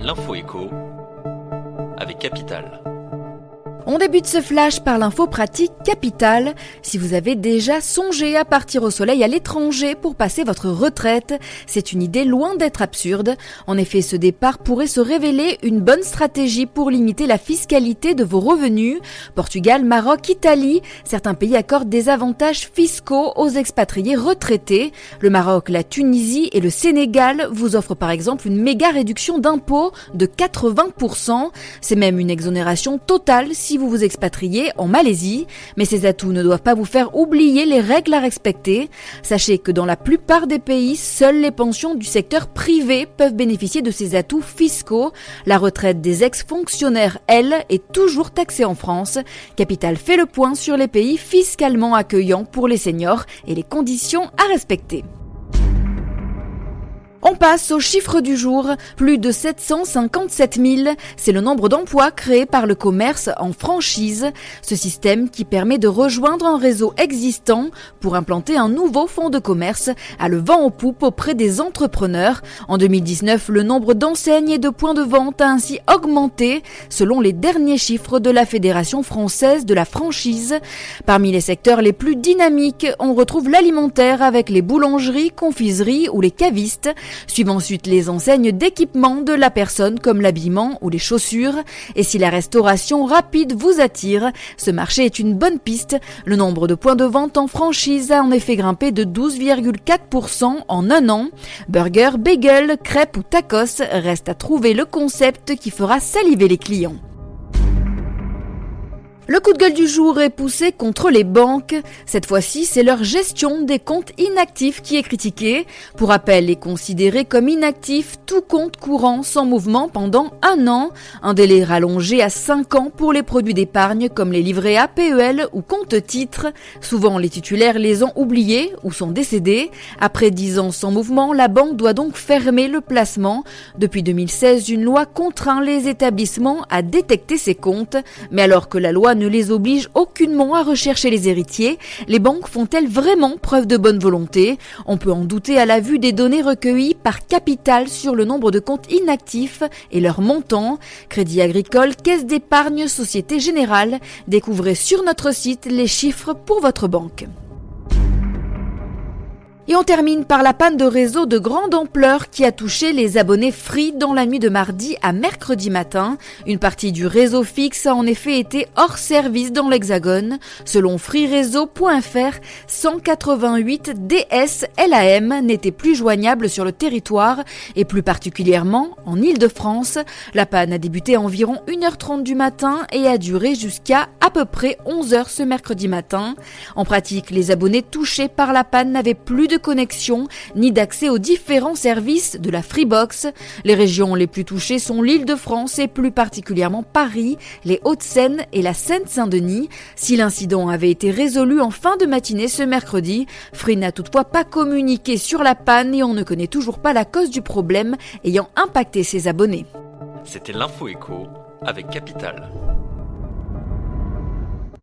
L'info écho avec Capital. On débute ce flash par l'info pratique Capital. Si vous avez déjà songé à partir au soleil à l'étranger pour passer votre retraite, c'est une idée loin d'être absurde. En effet, ce départ pourrait se révéler une bonne stratégie pour limiter la fiscalité de vos revenus. Portugal, Maroc, Italie, certains pays accordent des avantages fiscaux aux expatriés retraités. Le Maroc, la Tunisie et le Sénégal vous offrent par exemple une méga réduction d'impôts de 80%. C'est même une exonération totale si vous vous expatriez en Malaisie, mais ces atouts ne doivent pas vous faire oublier les règles à respecter. Sachez que dans la plupart des pays, seules les pensions du secteur privé peuvent bénéficier de ces atouts fiscaux. La retraite des ex-fonctionnaires, elle, est toujours taxée en France. Capital fait le point sur les pays fiscalement accueillants pour les seniors et les conditions à respecter. On passe aux chiffres du jour. Plus de 757 000, c'est le nombre d'emplois créés par le commerce en franchise. Ce système qui permet de rejoindre un réseau existant pour implanter un nouveau fonds de commerce a le vent en poupe auprès des entrepreneurs. En 2019, le nombre d'enseignes et de points de vente a ainsi augmenté selon les derniers chiffres de la Fédération française de la franchise. Parmi les secteurs les plus dynamiques, on retrouve l'alimentaire avec les boulangeries, confiseries ou les cavistes. Suivent ensuite les enseignes d'équipement de la personne comme l'habillement ou les chaussures. Et si la restauration rapide vous attire, ce marché est une bonne piste. Le nombre de points de vente en franchise a en effet grimpé de 12,4% en un an. Burger, bagel, crêpes ou tacos, reste à trouver le concept qui fera saliver les clients. Le coup de gueule du jour est poussé contre les banques. Cette fois-ci, c'est leur gestion des comptes inactifs qui est critiquée. Pour rappel, est considéré comme inactif tout compte courant sans mouvement pendant un an. Un délai rallongé à 5 ans pour les produits d'épargne comme les livrets A, PEL ou compte titres. Souvent, les titulaires les ont oubliés ou sont décédés. Après 10 ans sans mouvement, la banque doit donc fermer le placement. Depuis 2016, une loi contraint les établissements à détecter ces comptes. Mais alors que la loi ne les oblige aucunement à rechercher les héritiers, les banques font-elles vraiment preuve de bonne volonté ? On peut en douter à la vue des données recueillies par Capital sur le nombre de comptes inactifs et leur montant. Crédit Agricole, Caisse d'épargne, Société Générale. Découvrez sur notre site les chiffres pour votre banque. Et on termine par la panne de réseau de grande ampleur qui a touché les abonnés Free dans la nuit de mardi à mercredi matin. Une partie du réseau fixe a en effet été hors service dans l'Hexagone. Selon freereseau.fr, 188 DS LAM n'étaient plus joignables sur le territoire et plus particulièrement en Île-de-France. La panne a débuté à environ 1h30 du matin et a duré jusqu'à peu près 11h ce mercredi matin. En pratique, les abonnés touchés par la panne n'avaient plus de connexion ni d'accès aux différents services de la Freebox. Les régions les plus touchées sont l'Île-de-France et plus particulièrement Paris, les Hauts-de-Seine et la Seine-Saint-Denis. Si l'incident avait été résolu en fin de matinée ce mercredi, Free n'a toutefois pas communiqué sur la panne et on ne connaît toujours pas la cause du problème ayant impacté ses abonnés. C'était l'info écho avec Capital.